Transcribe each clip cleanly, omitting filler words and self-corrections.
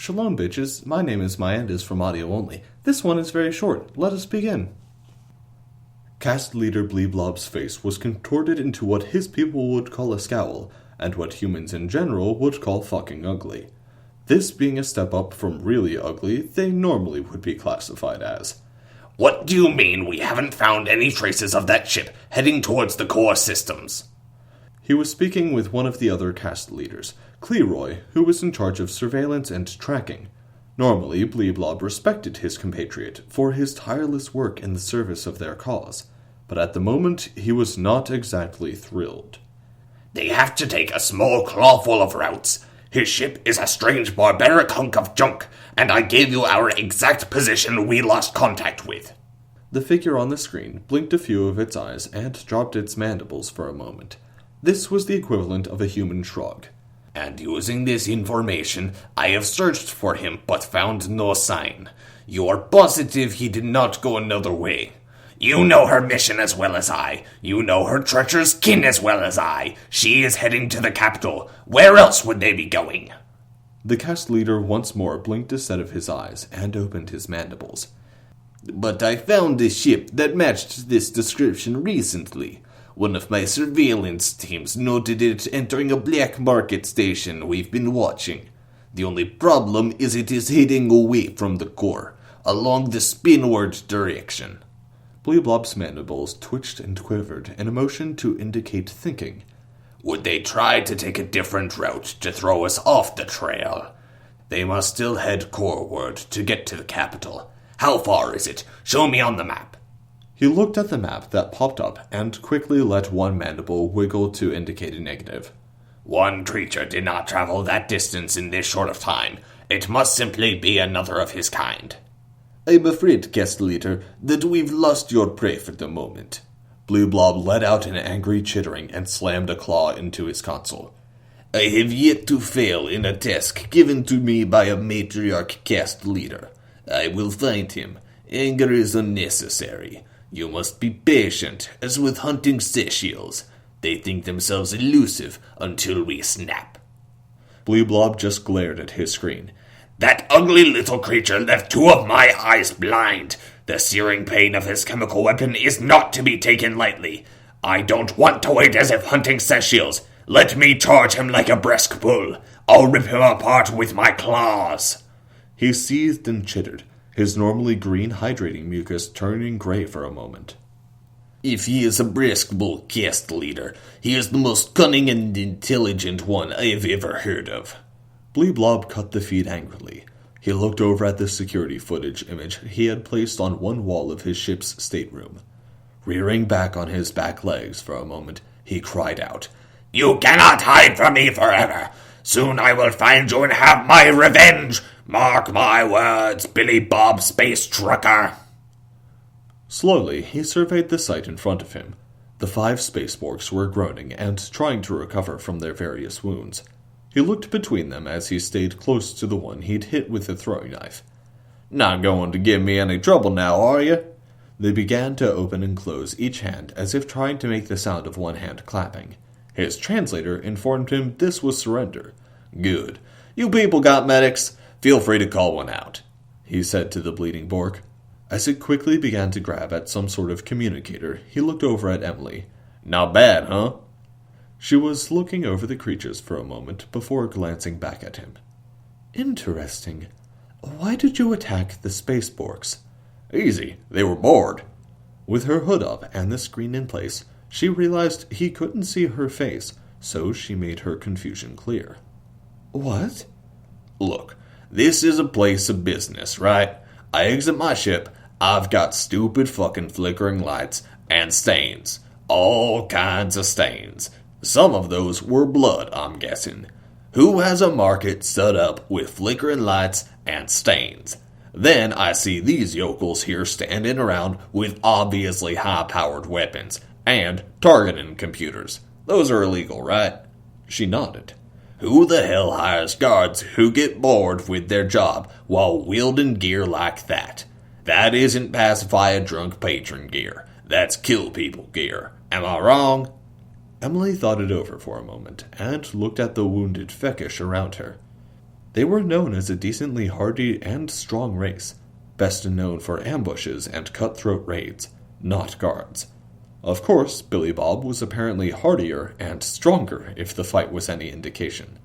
Shalom, bitches. My name is Myandis from Audio Only. This one is very short. Let us begin. Cast leader Bleeblob's face was contorted into what his people would call a scowl, and what humans in general would call fucking ugly. This being a step up from really ugly they normally would be classified as. What do you mean we haven't found any traces of that ship heading towards the core systems? He was speaking with one of the other cast leaders, Cleroy, who was in charge of surveillance and tracking. Normally, Bleeblob respected his compatriot for his tireless work in the service of their cause, but at the moment he was not exactly thrilled. They have to take a small clawful of routes. His ship is a strange barbaric hunk of junk, and I gave you our exact position we lost contact with. The figure on the screen blinked a few of its eyes and dropped its mandibles for a moment. This was the equivalent of a human shrug. And using this information, I have searched for him but found no sign. You are positive he did not go another way. You know her mission as well as I. You know her treacherous kin as well as I. She is heading to the capital. Where else would they be going? The cast leader once more blinked a set of his eyes and opened his mandibles. But I found a ship that matched this description recently. One of my surveillance teams noted it entering a black market station we've been watching. The only problem is it is heading away from the core, along the spinward direction. Bleeblob's mandibles twitched and quivered in a motion to indicate thinking. Would they try to take a different route to throw us off the trail? They must still head coreward to get to the capital. How far is it? Show me on the map. He looked at the map that popped up and quickly let one mandible wiggle to indicate a negative. One creature did not travel that distance in this short of time. It must simply be another of his kind. I'm afraid, guest leader, that we've lost your prey for the moment. Bleeblob let out an angry chittering and slammed a claw into his console. I have yet to fail in a task given to me by a matriarch cast leader. I will find him. Anger is unnecessary. You must be patient, as with hunting seychelles. They think themselves elusive until we snap. Bleeblob just glared at his screen. That ugly little creature left two of my eyes blind. The searing pain of his chemical weapon is not to be taken lightly. I don't want to wait as if hunting seychelles. Let me charge him like a brisk bull. I'll rip him apart with my claws. He seethed and chittered, his normally green hydrating mucus turning gray for a moment. If he is a brisk bull cast leader, he is the most cunning and intelligent one I have ever heard of. Bleeblob cut the feed angrily. He looked over at the security footage image he had placed on one wall of his ship's stateroom. Rearing back on his back legs for a moment, he cried out, You cannot hide from me forever! Soon I will find you and have my revenge! Mark my words, Billy Bob Space Trucker! Slowly, he surveyed the site in front of him. The 5 spaceborgs were groaning and trying to recover from their various wounds. He looked between them as he stayed close to the one he'd hit with the throwing knife. Not going to give me any trouble now, are you? They began to open and close each hand as if trying to make the sound of one hand clapping. His translator informed him this was surrender. Good. You people got medics? Feel free to call one out, he said to the bleeding Borg. As it quickly began to grab at some sort of communicator, he looked over at Emily. Not bad, huh? She was looking over the creatures for a moment before glancing back at him. Interesting. Why did you attack the spaceborgs? Easy. They were bored. With her hood up and the screen in place, she realized he couldn't see her face, so she made her confusion clear. What? Look, this is a place of business, right? I exit my ship, I've got stupid fucking flickering lights and stains. All kinds of stains. Some of those were blood, I'm guessing. Who has a market set up with flickering lights and stains? Then I see these yokels here standing around with obviously high-powered weapons and targeting computers. Those are illegal, right? She nodded. Who the hell hires guards who get bored with their job while wielding gear like that? That isn't pacify a drunk patron gear. That's kill people gear. Am I wrong? Emily thought it over for a moment and looked at the wounded Feckish around her. They were known as a decently hardy and strong race, best known for ambushes and cutthroat raids, not guards. Of course, Billy Bob was apparently hardier and stronger if the fight was any indication.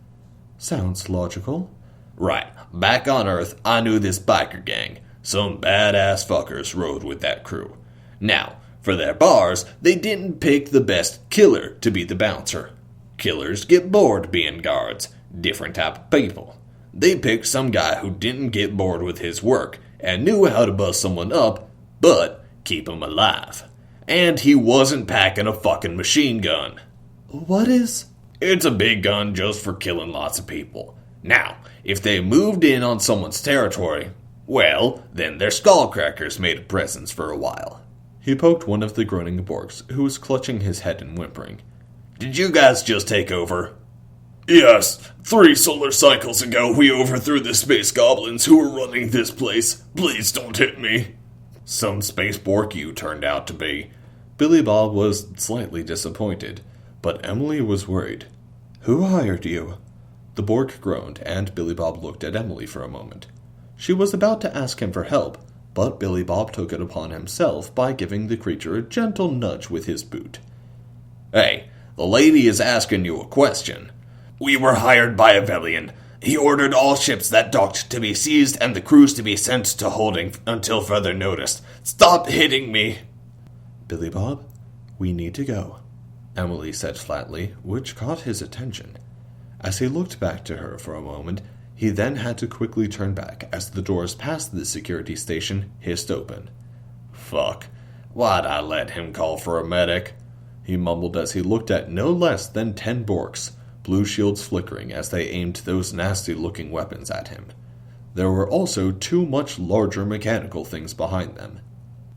Sounds logical. Right, back on Earth, I knew this biker gang. Some badass fuckers rode with that crew. Now, for their bars, they didn't pick the best killer to be the bouncer. Killers get bored being guards, different type of people. They picked some guy who didn't get bored with his work and knew how to bust someone up, but keep him alive. And he wasn't packing a fucking machine gun. What is? It's a big gun just for killing lots of people. Now, if they moved in on someone's territory, well, then their skullcrackers made a presence for a while. He poked one of the groaning Borgs, who was clutching his head and whimpering. Did you guys just take over? Yes, 3 solar cycles ago we overthrew the space goblins who were running this place. Please don't hit me. Some space Borg you turned out to be. Billy Bob was slightly disappointed, but Emily was worried. Who hired you? The Borg groaned, and Billy Bob looked at Emily for a moment. She was about to ask him for help, but Billy Bob took it upon himself by giving the creature a gentle nudge with his boot. Hey, the lady is asking you a question. We were hired by Avelian. He ordered all ships that docked to be seized and the crews to be sent to holding until further notice. Stop hitting me! Billy Bob, we need to go, Emily said flatly, which caught his attention. As he looked back to her for a moment, he then had to quickly turn back as the doors past the security station hissed open. Fuck. Why'd I let him call for a medic? He mumbled as he looked at no less than 10 Borks, blue shields flickering as they aimed those nasty-looking weapons at him. There were also 2 much larger mechanical things behind them.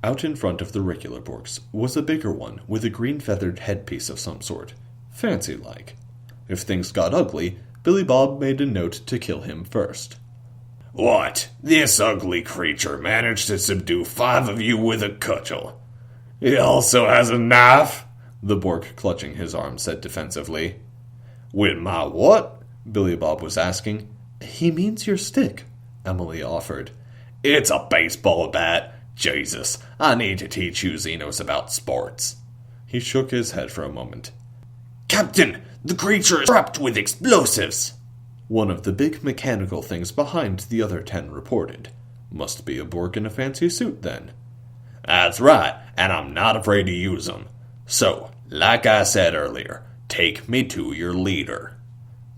Out in front of the regular Borks was a bigger one with a green-feathered headpiece of some sort, fancy-like. If things got ugly, Billy Bob made a note to kill him first. What? This ugly creature managed to subdue 5 of you with a cudgel. He also has a knife? The Bork clutching his arm said defensively. With my what? Billy Bob was asking. He means your stick, Emily offered. It's a baseball bat. Jesus, I need to teach you Xenos about sports. He shook his head for a moment. Captain, the creature is wrapped with explosives. One of the big mechanical things behind the other 10 reported. Must be a Borg in a fancy suit, then. That's right, and I'm not afraid to use them. So, like I said earlier, take me to your leader.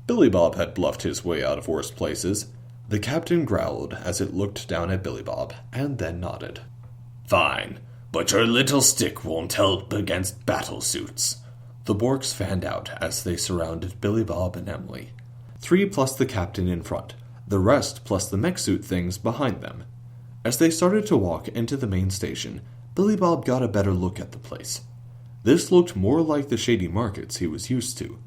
Billy Bob had bluffed his way out of worse places. The captain growled as it looked down at Billy Bob, and then nodded. Fine, but your little stick won't help against battle suits. The Borks fanned out as they surrounded Billy Bob and Emily. 3 plus the captain in front, the rest plus the mech suit things behind them. As they started to walk into the main station, Billy Bob got a better look at the place. This looked more like the shady markets he was used to,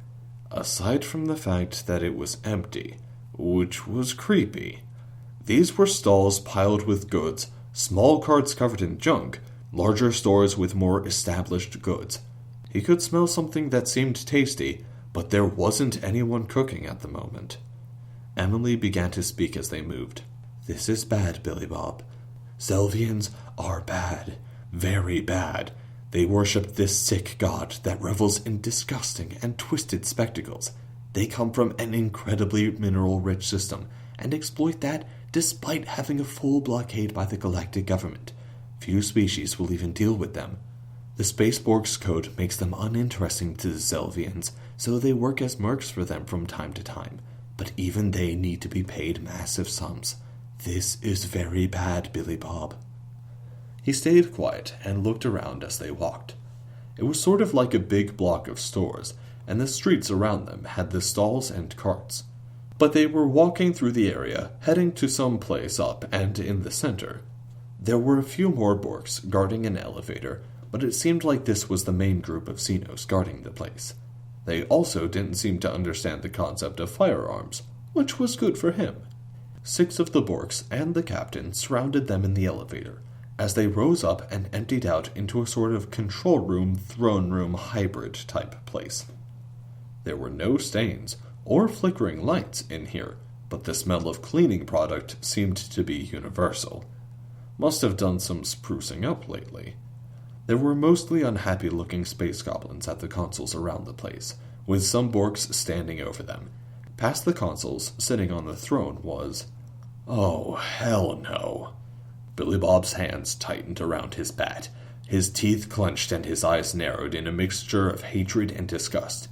aside from the fact that it was empty, which was creepy. These were stalls piled with goods, small carts covered in junk, larger stores with more established goods. He could smell something that seemed tasty, but there wasn't anyone cooking at the moment. Emily began to speak as they moved. This is bad, Billy Bob. Zelvians are bad, very bad. They worship this sick god that revels in disgusting and twisted spectacles. They come from an incredibly mineral-rich system and exploit that despite having a full blockade by the galactic government. Few species will even deal with them. The Spaceborg's code makes them uninteresting to the Zelvians, so they work as mercs for them from time to time. But even they need to be paid massive sums. This is very bad, Billy Bob. He stayed quiet and looked around as they walked. It was sort of like a big block of stores, and the streets around them had the stalls and carts. But they were walking through the area, heading to some place up and in the center. There were a few more Borks guarding an elevator, but it seemed like this was the main group of Xenos guarding the place. They also didn't seem to understand the concept of firearms, which was good for him. 6 of the Borks and the captain surrounded them in the elevator, as they rose up and emptied out into a sort of control room, throne room hybrid type place. There were no stains or flickering lights in here, but the smell of cleaning product seemed to be universal. Must have done some sprucing up lately. There were mostly unhappy-looking space goblins at the consoles around the place, with some Borks standing over them. Past the consoles, sitting on the throne, was... Oh, hell no. Billy Bob's hands tightened around his bat. His teeth clenched and his eyes narrowed in a mixture of hatred and disgust.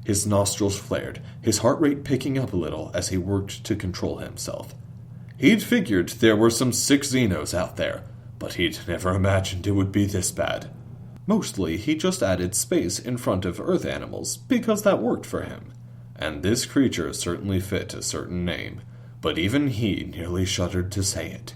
His nostrils flared, his heart rate picking up a little as he worked to control himself. He'd figured there were some sick Xenos out there, but he'd never imagined it would be this bad. Mostly, he just added space in front of Earth animals because that worked for him. And this creature certainly fit a certain name, but even he nearly shuddered to say it.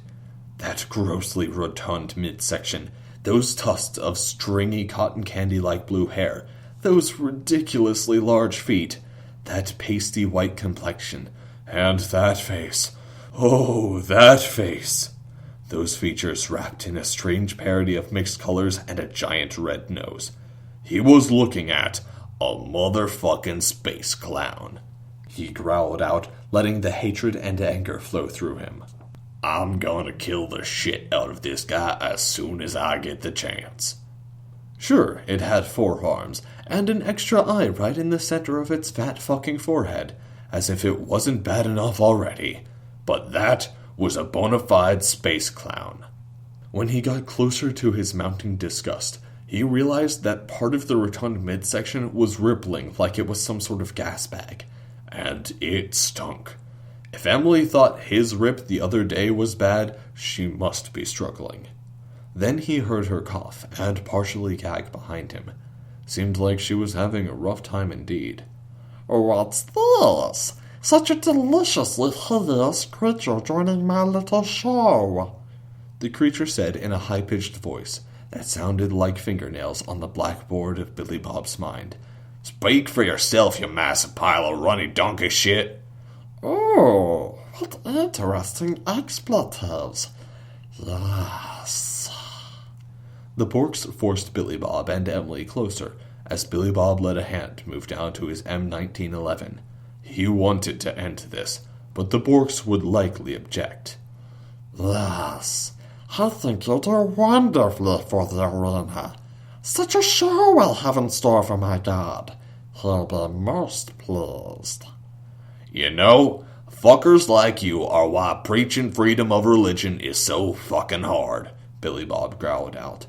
That grossly rotund midsection, those tufts of stringy cotton candy-like blue hair, those ridiculously large feet, that pasty white complexion, and that face. Oh, that face! Those features wrapped in a strange parody of mixed colors and a giant red nose. He was looking at a motherfucking space clown. He growled out, letting the hatred and anger flow through him. I'm gonna kill the shit out of this guy as soon as I get the chance. Sure, it had 4 arms, and an extra eye right in the center of its fat fucking forehead, as if it wasn't bad enough already. But that was a bona fide space clown. When he got closer to his mounting disgust, he realized that part of the rotund midsection was rippling like it was some sort of gas bag. And it stunk. If Emily thought his rip the other day was bad, she must be struggling. Then he heard her cough and partially gag behind him. Seemed like she was having a rough time indeed. What's this? Such a deliciously hideous creature joining my little show, the creature said in a high-pitched voice that sounded like fingernails on the blackboard of Billy Bob's mind. Speak for yourself, you massive pile of runny donkey shit. Oh, what interesting expletives. Yes. The Borks forced Billy Bob and Emily closer, as Billy Bob let a hand move down to his M1911. He wanted to end this, but the Borks would likely object. Yes, I think you'll do wonderfully for the arena. Such a show we'll have in store for my god. He'll be most pleased. You know, fuckers like you are why preaching freedom of religion is so fucking hard, Billy Bob growled out.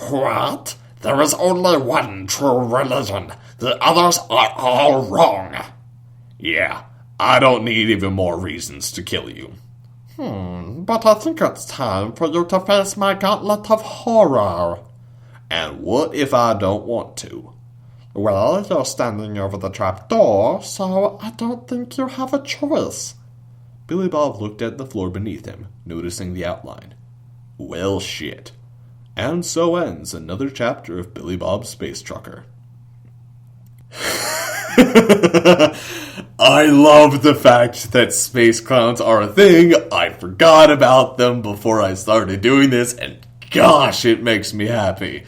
What? There is only one true religion. The others are all wrong. Yeah, I don't need even more reasons to kill you. But I think it's time for you to face my gauntlet of horror. And what if I don't want to? Well, you're standing over the trapdoor, so I don't think you have a choice. Billy Bob looked at the floor beneath him, noticing the outline. Well, shit. And so ends another chapter of Billy Bob's Space Trucker. I love the fact that space clowns are a thing. I forgot about them before I started doing this, and gosh, it makes me happy.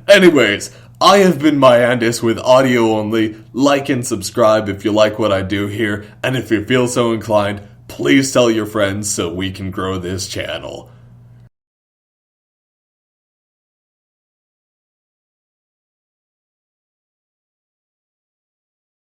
Anyways, I have been Myandis with audio only. Like and subscribe if you like what I do here, and if you feel so inclined, please tell your friends so we can grow this channel.